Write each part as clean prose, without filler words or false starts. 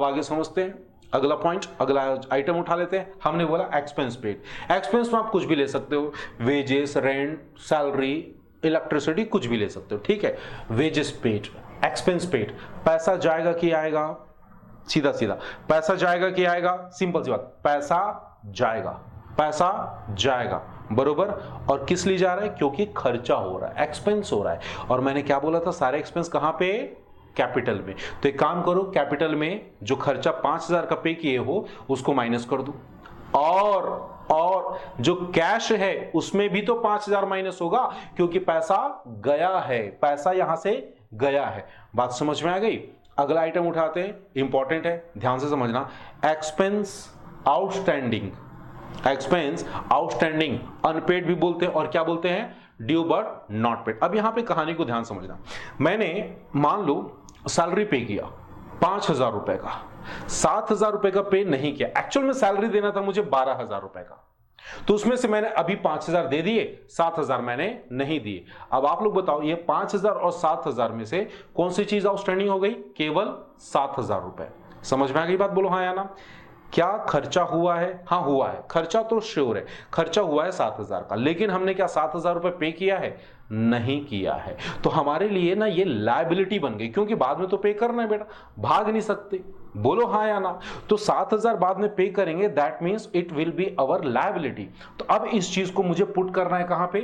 अब आगे समझते हैं अगला पॉइंट, अगला आइटम उठा लेते हैं। हमने बोला एक्सपेंस पेड। एक्सपेंस में आप कुछ भी ले सकते हो, वेजेस, रेंट, सैलरी, इलेक्ट्रिसिटी, कुछ भी ले सकते हो, ठीक है। वेजेस पेड, एक्सपेंस पेड, पैसा जाएगा कि आएगा, सीधा सीधा पैसा जाएगा कि आएगा, सिंपल सी बात, पैसा जाएगा, पैसा जाएगा, बरोबर। और किस लिए जा रहा है? क्योंकि खर्चा हो रहा है, एक्सपेंस हो रहा है। और मैंने क्या बोला था, सारे एक्सपेंस कहां पे? कैपिटल में। तो एक काम करो, कैपिटल में जो खर्चा 5000 का पे किए हो उसको माइनस कर दो, और जो कैश है उसमें भी तो 5000 माइनस होगा, क्योंकि पैसा गया है, पैसा यहां से गया है। बात समझ में आ गई? अगला आइटम उठाते हैं, इंपॉर्टेंट है, ध्यान से समझना। Expense outstanding, expense outstanding, unpaid भी बोलते हैं और क्या बोलते हैं? Due but not paid. अब यहां पे कहानी को ध्यान समझना। मैंने मान लो सैलरी पे किया 5000 रुपए का, 7000 रुपए का पे नहीं किया, एक्चुअल में सैलरी देना था मुझे 12000 रुपए का, तो उसमें से मैंने अभी 5000 दे दिए, 7000 मैंने नहीं दिए। अब आप लोग बताओ, ये 5000 और 7000 में से कौन सी चीज आउटस्टैंडिंग हो गई? केवल 7000 रुपए। समझ में आ गई बात? बोलो हाँ या ना। क्या खर्चा हुआ है? हाँ हुआ है, खर्चा तो श्योर है, खर्चा हुआ है 7000 का, लेकिन हमने क्या 7000 रुपए पे किया है? नहीं किया है। तो हमारे लिए ना ये लायबिलिटी बन गई, क्योंकि बाद में तो पे करना है बेटा, भाग नहीं सकते। बोलो हाँ या ना। तो 7000 बाद में पे करेंगे, that means it will be our liability. तो अब इस चीज को मुझे पुट करना है कहां पे?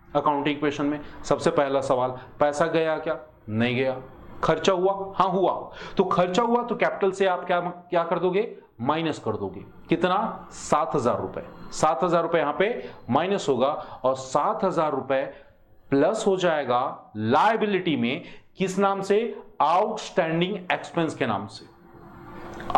अकाउंटिंग इक्वेशन में। सबसे पहला सवाल, पैसा गया क्या? नहीं गया। खर्चा हुआ? हाँ हुआ। तो खर्चा हुआ तो कैपिटल से आप क्या कर दोगे? माइनस कर दोगे। कितना? 7000 रुपए। 7000 रुपए यहां पे माइनस होगा, और 7000 रुपए प्लस हो जाएगा लायबिलिटी में। किस नाम से? आउटस्टैंडिंग एक्सपेंस के नाम से।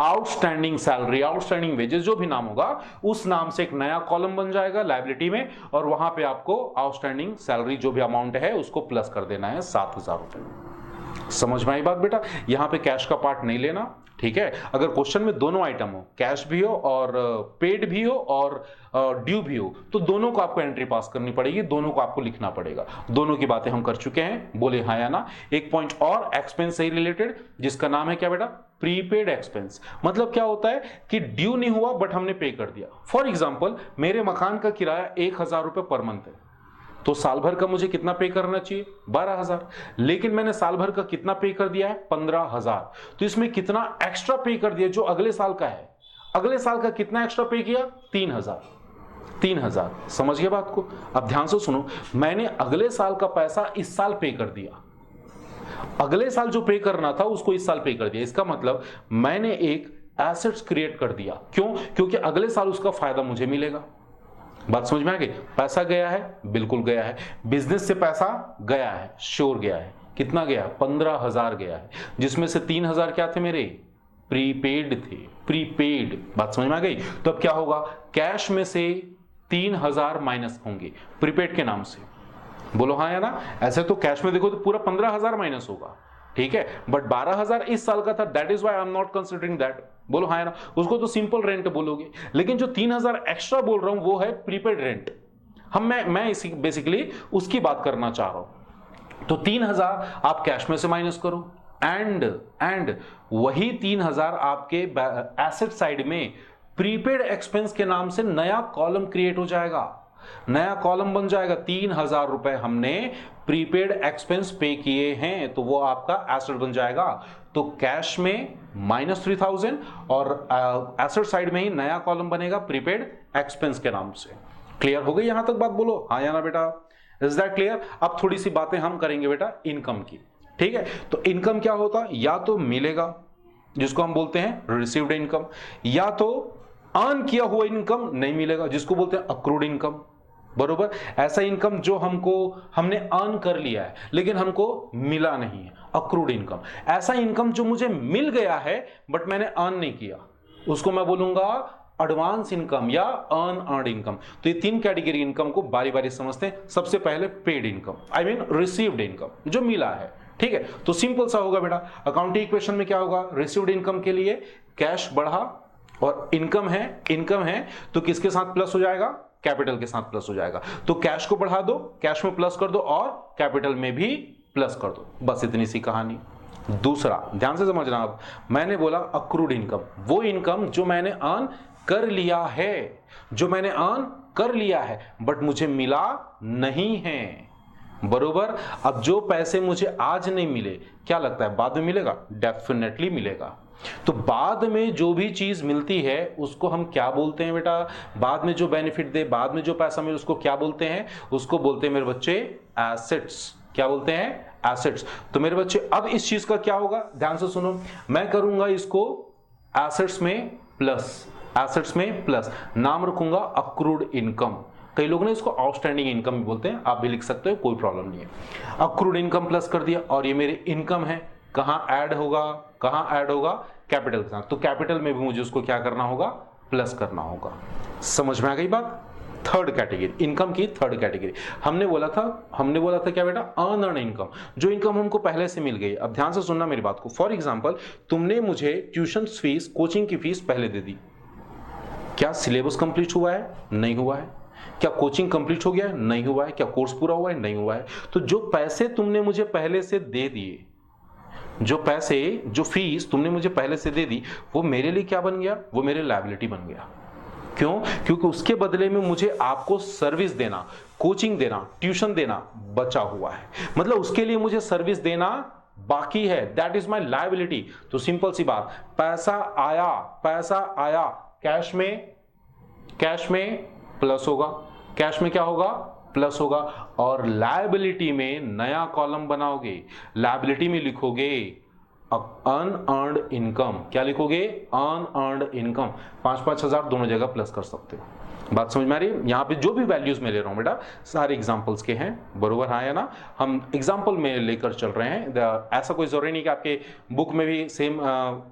आउटस्टैंडिंग सैलरी, आउटस्टैंडिंग वेजेस, जो भी नाम होगा उस नाम से एक नया कॉलम बन जाएगा लायबिलिटी में, और वहां पे आपको आउटस्टैंडिंग सैलरी जो भी अमाउंट है उसको प्लस कर देना है 7000 रुपए। समझ में आई बात बेटा? यहां पे कैश का पार्ट नहीं लेना, ठीक है। अगर क्वेश्चन में दोनों आइटम हो, कैश भी हो और पेड भी हो और ड्यू भी हो, तो दोनों को आपको एंट्री पास करनी पड़ेगी, दोनों को आपको लिखना पड़ेगा। दोनों की बातें हम कर चुके हैं, बोले हाँ या ना। एक पॉइंट और एक्सपेंस से रिलेटेड, जिसका नाम है क्या बेटा? Prepaid expense. मतलब क्या होता है कि ड्यू नहीं हुआ बट हमने पे कर दिया। फॉर एग्जाम्पल, मेरे मकान का किराया 1000 रुपए पर मंथ है, तो साल भर का मुझे कितना पे करना चाहिए? 12000। लेकिन मैंने साल भर का कितना पे कर दिया है? 15000। तो इसमें कितना एक्स्ट्रा पे कर दिया जो अगले साल का है? अगले साल का कितना एक्स्ट्रा पे किया? 3000। 3000। समझ गए बात को? अब ध्यान से सुनो, मैंने अगले साल का पैसा इस साल पे कर दिया, अगले साल जो पे करना था उसको इस साल पे कर दिया। इसका मतलब मैंने एक एसेट्स क्रिएट कर दिया। क्यों? क्योंकि अगले साल उसका फायदा मुझे मिलेगा। बात समझ में आ गई? पैसा गया है, बिल्कुल गया है। बिजनेस से पैसा गया है, श्योर गया है। कितना गया? 15000 गया है, जिसमें से 3000 क्या थे मेरे? प्रीपेड थे, प्रीपेड। बात समझ में आ गई? तो अब क्या होगा? कैश में से 3000 माइनस होंगे प्रीपेड के नाम से। बोलो हाँ या ना। ऐसे तो कैश में देखो तो पूरा 15000 माइनस होगा, ठीक है, बट 12000 इस साल का था, that is why I am not considering that. बोलो हाँ या ना। उसको तो सिंपल रेंट बोलोगे, लेकिन जो 3000 एक्स्ट्रा बोल रहा हूं वो है प्रीपेड रेंट। मैं इसी बेसिकली उसकी बात करना चाह रहा हूं। तो 3000 आप कैश में से माइनस करो, एंड वही 3000 आपके एसेट साइड में प्रीपेड एक्सपेंस के नाम से नया कॉलम क्रिएट हो जाएगा, नया कॉलम बन जाएगा। 3000 रुपए हमने प्रीपेड एक्सपेंस पे किए हैं, तो वो आपका एसेट बन जाएगा। तो कैश में -3000 और एसेट साइड में ही नया कॉलम बनेगा प्रीपेड एक्सपेंस के नाम से। क्लियर हो गई यहां तक बात? बोलो हाँ या ना बेटा। Is that clear? अब थोड़ी सी बातें हम करेंगे बेटा इनकम की, ठीक है। तो इनकम क्या होता? या तो मिलेगा, जिसको हम बोलते हैं रिसीव्ड इनकम, या तो अर्न किया हुआ इनकम नहीं मिलेगा, जिसको बोलते हैं अक्रूड इनकम। बरोबर? ऐसा इनकम जो हमने अर्न कर लिया है लेकिन हमको मिला नहीं है, अक्रूड इनकम। ऐसा इनकम जो मुझे मिल गया है बट मैंने अर्न नहीं किया, उसको मैं बोलूंगा एडवांस इनकम या अर्नड इनकम। तो ये तीन कैटेगरी इनकम को बारी बारी समझते हैं। सबसे पहले paid income, I mean received income, जो मिला है, ठीक है। तो सिंपल सा होगा बेटा, अकाउंटिंग इक्वेशन में क्या होगा? रिसीव्ड इनकम के लिए कैश बढ़ा और इनकम है तो किसके साथ प्लस हो जाएगा? कैपिटल के साथ प्लस हो जाएगा। तो कैश को बढ़ा दो, कैश में प्लस कर दो और कैपिटल में भी प्लस कर दो। बस इतनी सी कहानी। दूसरा ध्यान से समझना, आप मैंने बोला अक्रूड इनकम, वो इनकम जो मैंने अर्न कर लिया है, जो मैंने अर्न कर लिया है बट मुझे मिला नहीं है, बरोबर। अब जो पैसे मुझे आज नहीं मिले, क्या लगता है बाद में मिलेगा? डेफिनेटली मिलेगा। तो बाद में जो भी चीज मिलती है उसको हम क्या बोलते हैं बेटा? बाद में जो बेनिफिट दे, बाद में जो पैसा मिले, उसको क्या बोलते हैं? उसको बोलते हैं मेरे बच्चे एसेट्स। क्या बोलते हैं? एसेट्स। तो मेरे बच्चे अब इस चीज का क्या होगा, ध्यान से सुनो, मैं करूंगा इसको एसेट्स में प्लस, एसेट्स में प्लस, नाम रखूंगा अक्रूड इनकम। कई लोग ना इसको आउटस्टैंडिंग इनकम भी बोलते हैं, आप भी लिख सकते हो, कोई प्रॉब्लम नहीं है। अक्रूड इनकम प्लस कर दिया, और ये मेरी इनकम है, कहां ऐड होगा? कहां ऐड होगा? कैपिटल के साथ। तो कैपिटल में भी मुझे उसको क्या करना होगा? प्लस करना होगा। समझ में आ गई बात? थर्ड कैटेगरी, इनकम की थर्ड कैटेगरी। हमने बोला था क्या बेटा? अनअर्न इनकम, जो इनकम हमको पहले से मिल गई। अब ध्यान से सुनना मेरी बात को। फॉर एग्जांपल, तुमने मुझे ट्यूशन फीस, कोचिंग की फीस पहले दे दी, क्या सिलेबस कंप्लीट हुआ है? नहीं हुआ है। क्या कोचिंग कंप्लीट हो गया है? नहीं हुआ है। क्या कोर्स पूरा हुआ है? नहीं हुआ है। तो जो पैसे तुमने मुझे पहले से दे दिए, जो फीस तुमने मुझे पहले से दे दी, वो मेरे लिए क्या बन गया? वो मेरे लायबिलिटी बन गया। क्यों? क्योंकि उसके बदले में मुझे आपको सर्विस देना, कोचिंग देना, ट्यूशन देना बचा हुआ है, मतलब उसके लिए मुझे सर्विस देना बाकी है। That is my liability. तो सिंपल सी बात, पैसा आया कैश में प्लस होगा, कैश में क्या होगा? प्लस होगा। और लायबिलिटी में नया कॉलम बनाओगे, लायबिलिटी में लिखोगे अनअर्न्ड इनकम। क्या लिखोगे? Unearned income. 5-5 हजार दोनों जगह प्लस कर सकते हो। बात समझ में आ रही है? यहां पे जो भी वैल्यूज मैं ले रहा हूं बेटा, सारे एग्जांपल्स के हैं, बरोबर है या ना? हम एग्जांपल में लेकर चल रहे हैं, ऐसा कोई जरूरी नहीं कि आपके बुक में भी सेम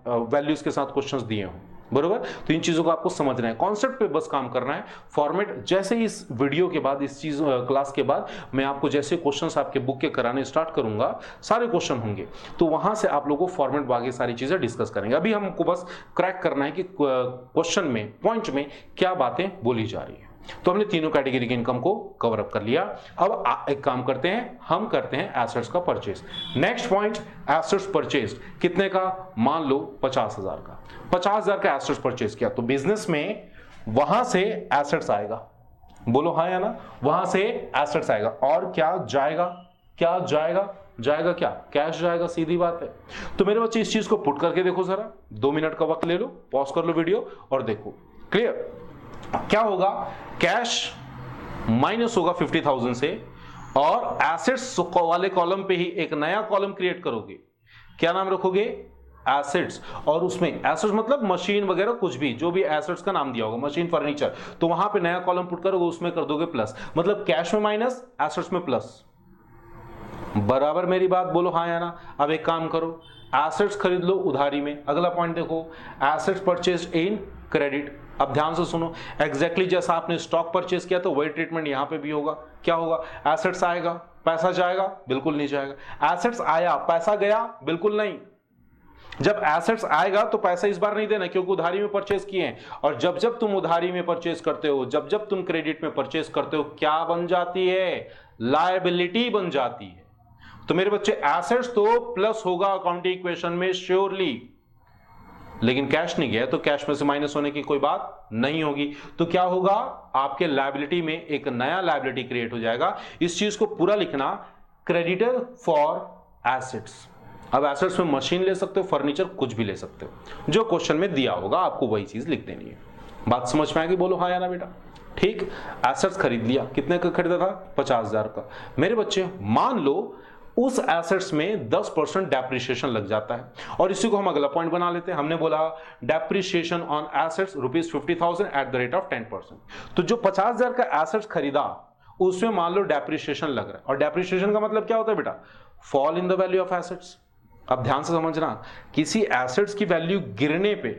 वैल्यूज के साथ क्वेश्चंस दिए हों, बरोबर। तो इन चीजों को आपको समझना है, कॉन्सेप्ट पे बस काम करना है। फॉर्मेट जैसे ही इस वीडियो के बाद, इस चीज क्लास के बाद मैं आपको जैसे क्वेश्चंस आपके बुक के कराने स्टार्ट करूंगा, सारे क्वेश्चन होंगे, तो वहां से आप लोगों को फॉर्मेट बाकी सारी चीजें डिस्कस करेंगे। अभी हमको बस क्रैक करना है कि क्वेश्चन में, पॉइंट में क्या बातें बोली जा रही है। तो हमने तीनों कैटेगरी के इनकम को कवर अप कर लिया। अब एक काम करते हैं, हम करते हैं एसेट्स का purchase. Next point, assets purchase कितने का? मान लो 50,000 का। 50,000 का एसेट्स परचेज किया, तो बिजनेस में वहां से एसेट्स आएगा, बोलो हाँ या ना? वहां से एसेट्स आएगा, और क्या जाएगा? क्या जाएगा? जाएगा क्या? कैश जाएगा, सीधी बात है। तो मेरे बच्चे इस चीज को पुट करके देखो जरा, 2 मिनट का वक्त ले लो, पॉज कर लो वीडियो और देखो। क्लियर? क्या होगा? कैश माइनस होगा 50,000 से, और एसेट्स वाले कॉलम पे ही एक नया कॉलम क्रिएट करोगे। क्या नाम रखोगे? एसेट्स। और उसमें एसेट्स मतलब मशीन वगैरह, कुछ भी जो भी एसेट्स का नाम दिया होगा, मशीन, फर्नीचर, तो वहां पे नया कॉलम पुट करोगे, उसमें कर दोगे प्लस। मतलब कैश में माइनस, एसेट्स में प्लस। बराबर मेरी बात? बोलो हाँ या ना? अब एक काम करो, एसेट्स खरीद लो उधारी में। अगला पॉइंट देखो, एसेट्स परचेज इन क्रेडिट। अब ध्यान से सुनो, एग्जैक्टली जैसा आपने स्टॉक परचेज किया तो वही ट्रीटमेंट यहां पे भी होगा। क्या होगा? एसेट्स आएगा, पैसा जाएगा? बिल्कुल नहीं जाएगा। एसेट्स आया, पैसा गया? बिल्कुल नहीं। जब एसेट्स आएगा तो पैसा इस बार नहीं देना, क्योंकि उधारी में परचेज किए हैं। और जब जब तुम उधारी में परचेज करते हो, जब जब तुम क्रेडिट में परचेज करते हो, क्या बन जाती है? लायबिलिटी बन जाती है। तो मेरे बच्चे एसेट्स तो प्लस होगा अकाउंटिंग इक्वेशन में श्योरली, लेकिन कैश नहीं गया तो कैश में से माइनस होने की कोई बात नहीं होगी। तो क्या होगा? आपके लायबिलिटी में एक नया लायबिलिटी क्रिएट हो जाएगा। इस चीज को पूरा लिखना, क्रेडिटर फॉर एसेट्स। अब एसेट्स में मशीन ले सकते हो, फर्नीचर, कुछ भी ले सकते हो, जो क्वेश्चन में दिया होगा आपको वही चीज लिख देनी है। बात समझ में आएगी? बोलो हाँ या ना बेटा? ठीक, एसेट्स खरीद लिया। कितने का खरीदा था? 50,000 का। मेरे बच्चे मान लो उस एसेट्स में 10% डेप्रिसिएशन लग जाता है, और इसी को हम अगला पॉइंट बना लेते हैं। हमने बोला depreciation on assets ₹50,000 at the rate of 10%। तो जो 50,000 का एसेट्स खरीदा उसमें मान लो डेप्रिसिएशन लग रहा है, और डेप्रिसिएशन का मतलब क्या होता है बेटा? Fall in the value of assets. अब ध्यान से समझना, किसी एसेट्स की वैल्यू गिरने पे,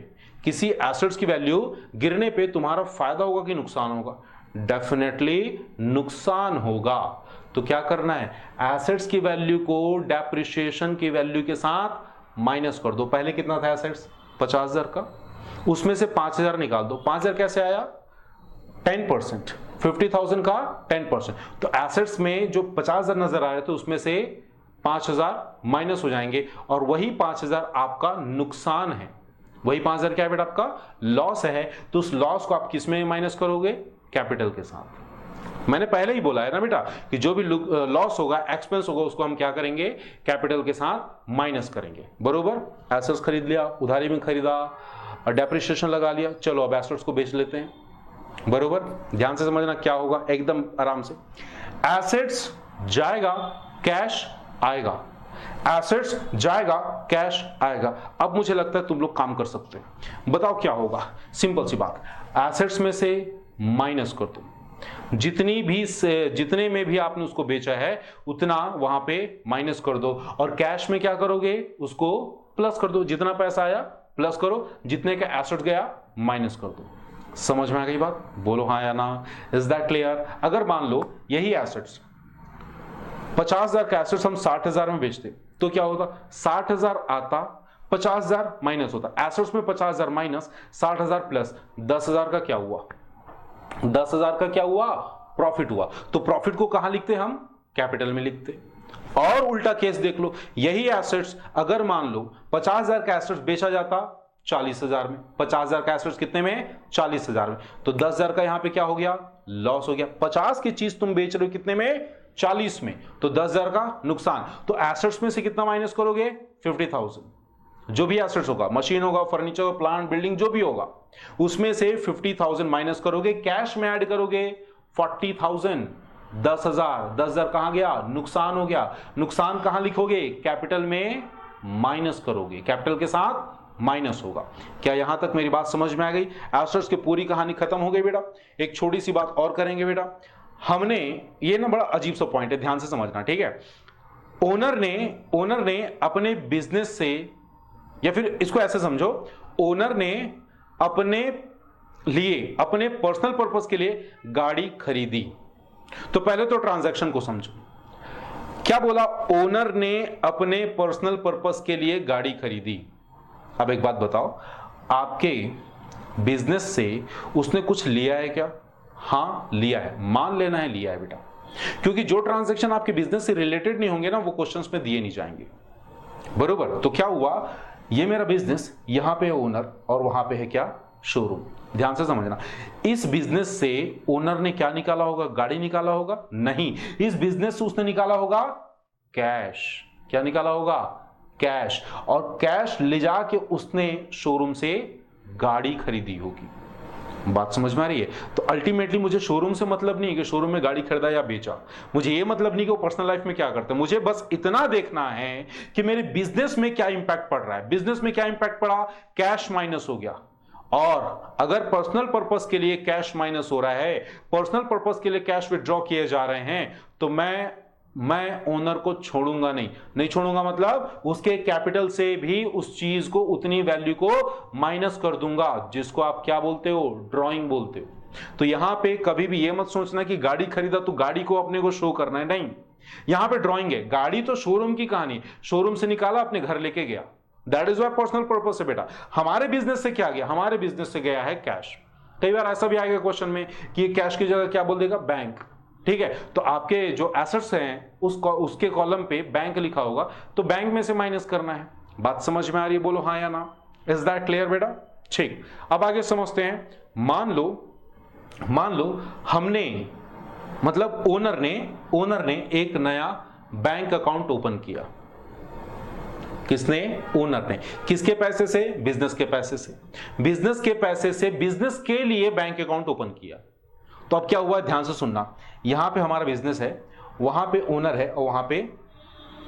किसी एसेट्स की वैल्यू गिरने पे तुम्हारा फायदा होगा कि नुकसान होगा? डेफिनेटली नुकसान होगा। तो क्या करना है? एसेट्स की वैल्यू को डेप्रिसिएशन की वैल्यू के साथ माइनस कर दो। पहले कितना था एसेट्स? 50,000 का, उसमें से 5,000 निकाल दो। 5,000 कैसे आया? 10%। 50,000 का 10%। तो एसेट्स में जो 50,000 नजर आ रहे थे उसमें से 5,000 माइनस हो जाएंगे और वही 5,000 आपका नुकसान है, वही 5,000 क्या है बेटा आपका लॉस है। तो उस लॉस को आप किस में माइनस करोगे, कैपिटल के साथ। मैंने पहले ही बोला है ना बेटा कि जो भी लॉस होगा, एक्सपेंस होगा, उसको हम क्या करेंगे, कैपिटल के साथ माइनस करेंगे। बरोबर, एसेट्स खरीद लिया, उधारी में खरीदा, डेप्रिसिएशन लगा लिया, चलो अब एसेट्स को बेच लेते हैं। बरोबर, ध्यान से समझना क्या होगा, एकदम आराम से। एसेट्स जाएगा, कैश आएगा, एसेट्स जाएगा, कैश आएगा। अब मुझे लगता है तुम लोग काम कर सकते हो। बताओ क्या होगा, सिंपल सी बात, एसेट्स में से माइनस कर दो, जितने में भी आपने उसको बेचा है उतना वहां पे माइनस कर दो, और कैश में क्या करोगे, उसको प्लस कर दो, जितना पैसा आया प्लस करो, जितने का एसेट गया माइनस कर दो। समझ में आ गई बात, बोलो हाँ या ना, इज दैट क्लियर। अगर मान लो यही एसेट्स 50,000 का एसेट्स हम 60,000 में बेचते तो क्या होता, 60,000 आता, 50,000 माइनस होता, एसेट्स में 50,000 माइनस 60,000 प्लस 10,000 का क्या हुआ, 10,000 का क्या हुआ, प्रॉफिट हुआ। तो प्रॉफिट को कहां लिखते हम, कैपिटल में लिखते। और उल्टा केस देख लो, यही एसेट्स अगर मान लो 50,000 का एसेट्स बेचा जाता 40,000 में, 50,000 का एसेट्स कितने में, 40,000 में, तो 10,000 का यहां पे क्या हो गया, लॉस हो गया। 50 की चीज तुम बेच रहे हो कितने में, 40 में, तो 10,000 का नुकसान। तो एसेट्स में से कितना माइनस करोगे, 50,000। जो भी एसेट्स होगा, मशीन होगा, फर्नीचर, प्लांट, बिल्डिंग, जो भी होगा, उसमें से 50,000 माइनस करोगे, कैश में ऐड करोगे 40,000, 10,000, 10,000 कहां गया, नुकसान हो गया। नुकसान कहां लिखोगे, कैपिटल में माइनस करोगे, कैपिटल के साथ माइनस होगा। क्या यहां तक मेरी बात समझ में आ गई, एसेट्स की पूरी कहानी खत्म हो गई बेटा। एक छोटी सी बात और करेंगे बेटा, हमने ये ना बड़ा अजीब सा पॉइंट है, ध्यान से समझना, ठीक है। ओनर ने अपने बिजनेस से, या फिर इसको ऐसे समझो, ओनर ने अपने लिए, अपने पर्सनल पर्पस के लिए गाड़ी खरीदी। तो पहले तो ट्रांजैक्शन को समझो, क्या बोला, ओनर ने अपने पर्सनल पर्पस के लिए गाड़ी खरीदी। अब एक बात बताओ, आपके बिजनेस से उसने कुछ लिया है क्या, हाँ लिया है, मान लेना है लिया है बेटा, क्योंकि जो ट्रांजैक्शन आपके बिजनेस से रिलेटेड नहीं होंगे ना, वो क्वेश्चंस में दिए नहीं जाएंगे। बरोबर, तो क्या हुआ, ये मेरा बिजनेस, यहां पे ओनर और वहां पे है क्या, शोरूम। ध्यान से समझना, इस बिजनेस से ओनर ने क्या निकाला होगा, गाड़ी निकाला होगा, नहीं, इस बिजनेस से उसने निकाला होगा कैश। क्या निकाला होगा, कैश, और कैश ले जाके उसने शोरूम से गाड़ी खरीदी होगी। बात समझ में आ रही है। तो अल्टीमेटली मुझे शोरूम से मतलब नहीं है कि शोरूम में गाड़ी खरीदा या बेचा, मुझे ये मतलब नहीं कि वो पर्सनल लाइफ में क्या करते हैं, मुझे बस इतना देखना है कि मेरे बिजनेस में क्या इंपैक्ट पड़ रहा है। बिजनेस में क्या इंपैक्ट पड़ा, कैश माइनस हो गया। और अगर पर्सनल पर्पस के लिए कैश माइनस हो रहा है, पर्सनल पर्पस के लिए कैश विथड्रॉ किए जा रहे हैं, तो मैं ओनर को छोड़ूंगा नहीं छोड़ूंगा, मतलब उसके कैपिटल से भी उस चीज को, उतनी वैल्यू को माइनस कर दूंगा, जिसको आप क्या बोलते हो, ड्रॉइंग बोलते हो। तो यहां पे कभी भी ये मत सोचना कि गाड़ी खरीदा तो गाड़ी को अपने को शो करना है, नहीं, यहां पे ड्रॉइंग है। गाड़ी तो शोरूम की कहानी, शोरूम से निकाला अपने घर लेके गया, that is why personal purpose है बेटा। हमारे बिजनेस से क्या गया, हमारे बिजनेस से गया है कैश। कई बार ऐसा भी आएगा क्वेश्चन में कि कैश की जगह क्या बोल देगा, बैंक, ठीक है। तो आपके जो एसेट्स हैं उसके कॉलम पे बैंक लिखा होगा, तो बैंक में से माइनस करना है। बात समझ में आ रही है, बोलो हाँ या ना, इज दैट क्लियर बेटा। ठीक, अब आगे समझते हैं। मान लो हमने, मतलब ओनर ने एक नया बैंक अकाउंट ओपन किया। किसने, ओनर ने। किसके पैसे से, बिजनेस के पैसे से। बिजनेस के पैसे से बिजनेस के लिए बैंक अकाउंट ओपन किया। तो अब क्या हुआ, ध्यान से सुनना, यहां पे हमारा बिजनेस है, वहां पे ओनर है और वहां पे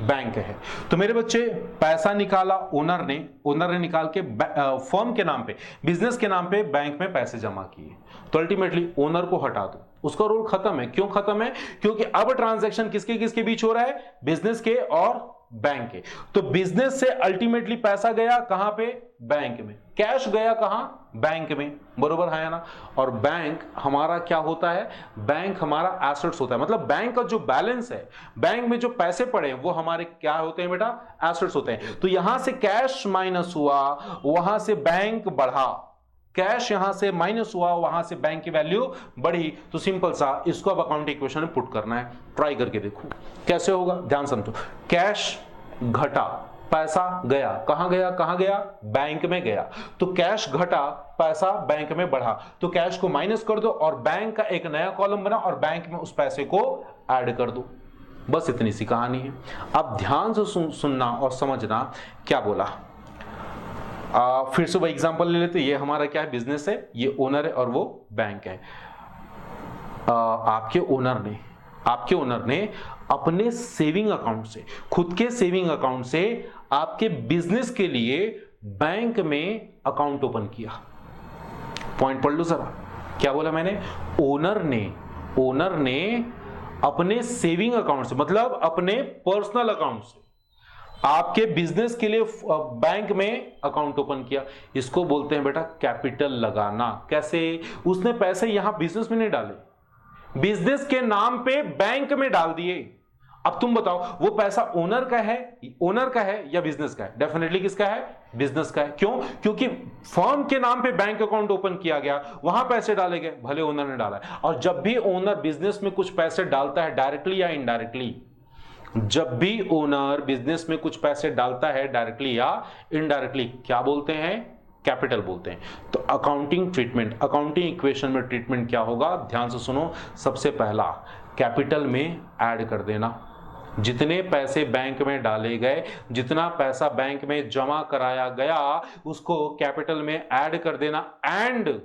बैंक है। तो मेरे बच्चे, पैसा निकाला ओनर ने निकाल के फर्म के नाम पे, बिजनेस के नाम पे बैंक में पैसे जमा किए। तो अल्टीमेटली ओनर को हटा दो, उसका रोल खत्म है। क्यों खत्म है, क्योंकि अब ट्रांजैक्शन किसके बीच हो रहा है, बिजनेस के और बैंक के। तो बिजनेस से अल्टीमेटली पैसा गया कहां पे, बैंक में। कैश गया कहां, बैंक में। बरोबर है ना। और बैंक हमारा क्या होता है, बैंक हमारा एसेट्स होता है। मतलब बैंक का जो बैलेंस है, बैंक में जो पैसे पड़े हैं, वो हमारे क्या होते हैं बेटा, एसेट्स होते हैं। तो यहां से कैश माइनस हुआ, वहां से बैंक बढ़ा। कैश यहां से माइनस हुआ, वहां से बैंक की वैल्यू बढ़ी, तो सिंपल सा इसको अब अकाउंटिंग इक्वेशन में पुट करना है। ट्राई करके देखो कैसे होगा, ध्यान समझो। कैश घटा, पैसा गया, कहां गया, कहां गया, बैंक में गया। तो कैश घटा, पैसा बैंक में बढ़ा, तो कैश को माइनस कर दो और बैंक का एक नया कॉलम बना और बैंक में उस पैसे को ऐड कर दो। बस इतनी सी कहानी है। अब ध्यान से सुनना और समझना क्या बोला। फिर से वो एग्जांपल ले लेते। ये हमारा क्या है, बिजनेस है, ये ओनर है और वो बैंक है। आपके ओनर ने अपने सेविंग अकाउंट से, खुद के सेविंग अकाउंट से आपके बिजनेस के लिए बैंक में अकाउंट ओपन किया। पॉइंट पढ़ लो जरा, क्या बोला मैंने, ओनर ने अपने सेविंग अकाउंट से, मतलब अपने पर्सनल अकाउंट से आपके बिजनेस के लिए बैंक में अकाउंट ओपन किया। इसको बोलते हैं बेटा कैपिटल लगाना। कैसे, उसने पैसे यहां बिजनेस में नहीं डाले, बिजनेस के नाम पे बैंक में डाल दिए। अब तुम बताओ वो पैसा ओनर का है या बिजनेस का है? डेफिनेटली किसका है, बिजनेस का है। क्यों? क्योंकि फर्म के नाम पे बैंक अकाउंट ओपन किया गया, वहां पैसे डाले गए, भले ओनर ने डाला है। और जब भी ओनर बिजनेस में कुछ पैसे डालता है, डायरेक्टली या इनडायरेक्टली, जब भी ओनर बिजनेस में कुछ पैसे डालता है डायरेक्टली या इनडायरेक्टली, क्या बोलते हैं, कैपिटल बोलते हैं। तो अकाउंटिंग ट्रीटमेंट, अकाउंटिंग इक्वेशन में ट्रीटमेंट क्या होगा, ध्यान से सुनो। सबसे पहला कैपिटल में ऐड कर देना। जितने पैसे बैंक में डाले गए, जितना पैसा बैंक में जमा कराया गया, उसको कैपिटल में ऐड कर देना। एंड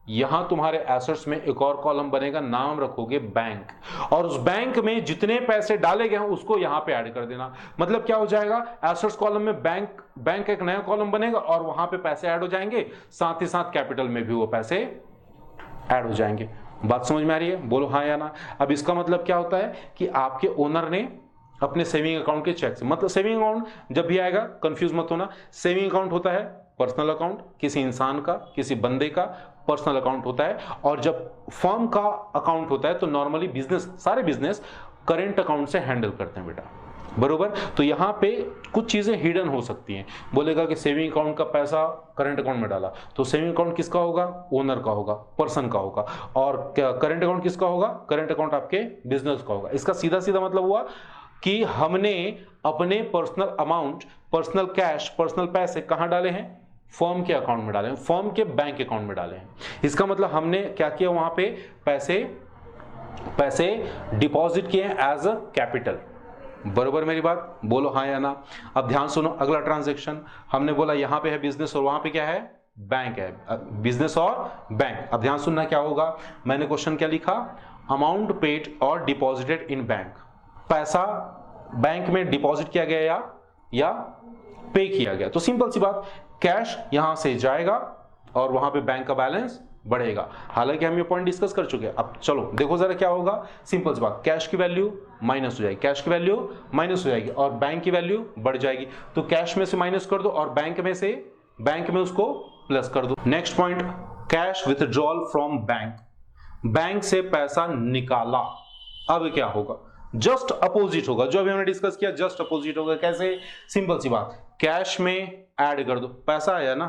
यहां तुम्हारे एसेट्स में एक और कॉलम बनेगा, नाम रखोगे बैंक, और उस बैंक में जितने पैसे डाले गए हैं उसको यहां पे ऐड कर देना। मतलब क्या हो जाएगा, एसेट्स कॉलम में बैंक एक नया कॉलम बनेगा और वहां पे पैसे ऐड हो जाएंगे, साथ ही साथ कैपिटल में भी वो पैसे ऐड हो जाएंगे। बात समझ में आ रही है? बोलो हाँ या ना। अब इसका मतलब क्या होता है कि आपके ओनर ने अपने सेविंग अकाउंट के चेक से, मतलब सेविंग अकाउंट जब भी आएगा कंफ्यूज मत होना, सेविंग अकाउंट होता है पर्सनल अकाउंट, किसी इंसान का, किसी बंदे का पर्सनल अकाउंट होता है। और जब फर्म का अकाउंट होता है तो नॉर्मली सारे बिजनेस करेंट अकाउंट से हैंडल करते हैं बेटा, बरोबर। तो यहां पे कुछ चीजें हिडन हो सकती हैं। बोलेगा कि सेविंग अकाउंट का पैसा करंट अकाउंट में डाला, तो सेविंग अकाउंट किसका होगा, ओनर का होगा, पर्सन का होगा। और करंट अकाउंट किसका होगा, करंट अकाउंट आपके बिजनेस का होगा। इसका सीधा सीधा मतलब हुआ कि हमने अपने personal amount, personal cash, personal पैसे कहां डाले हैं, फर्म के अकाउंट में डाले हैं, फर्म के बैंक अकाउंट में डाले हैं। इसका मतलब हमने क्या किया, वहां पे पैसे डिपॉजिट किए एज अ कैपिटल। बरोबर मेरी बात, बोलो हाँ या ना। अब ध्यान सुनो, अगला ट्रांजैक्शन हमने बोला यहां पे है बिजनेस और वहां पे क्या है, बैंक है, बिजनेस और बैंक। अब ध्यान सुनना क्या होगा, मैंने क्वेश्चन क्या लिखा, अमाउंट पेड और डिपॉजिटेड इन बैंक। पैसा बैंक में डिपॉजिट किया गया या पे किया गया। तो सिंपल सी बात, कैश यहां से जाएगा और वहां पे बैंक का बैलेंस बढ़ेगा। हालांकि हम ये पॉइंट डिस्कस कर चुके हैं। अब चलो देखो जरा क्या होगा, सिंपल सी बात, कैश की वैल्यू माइनस हो जाएगी, कैश की वैल्यू माइनस हो जाएगी और बैंक की वैल्यू बढ़ जाएगी। तो कैश में से माइनस कर दो और बैंक में उसको प्लस कर दो। Next point, cash withdrawal from bank, bank से पैसा निकाला। अब क्या होगा, जस्ट अपोजिट होगा, जो अभी हमने डिस्कस किया जस्ट अपोजिट होगा। कैसे, सिंपल सी बात, कैश में ऐड कर दो, पैसा आया ना,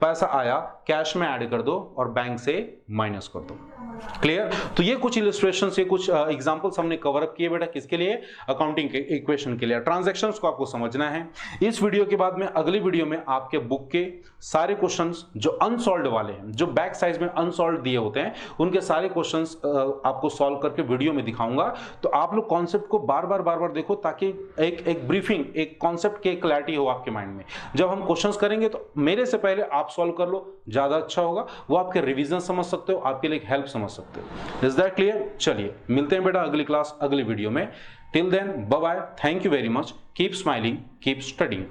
पैसा आया, कैश में ऐड कर दो और बैंक से माइनस कर दो। क्लियर? तो ये कुछ इलस्ट्रेशन से कुछ एग्जांपल्स हमने कवर अप किए बेटा, किसके लिए, अकाउंटिंग के इक्वेशन के लिए। ट्रांजैक्शंस को आपको समझना है। इस वीडियो के बाद में अगली वीडियो में आपके बुक के सारे क्वेश्चंस जो अनसॉल्व्ड वाले हैं, जो बैक साइज में अनसॉल्व्ड दिए होते हैं, उनके सारे क्वेश्चंस आपको सॉल्व करके वीडियो में दिखाऊंगा। तो आप लोग कॉन्सेप्ट को बार बार देखो, ताकि एक ब्रीफिंग, एक कॉन्सेप्ट की क्लैरिटी हो आपके माइंड में। जब हम क्वेश्चंस करेंगे तो मेरे से पहले आप सॉल्व कर लो, ज्यादा अच्छा होगा। वो आपके रिवीजन समझ सकते हो, आपके लिए हेल्प समझ सकते हो। Is that clear? चलिए मिलते हैं बेटा अगली क्लास, अगली वीडियो में। Till then bye bye, thank you very much, keep smiling, keep studying.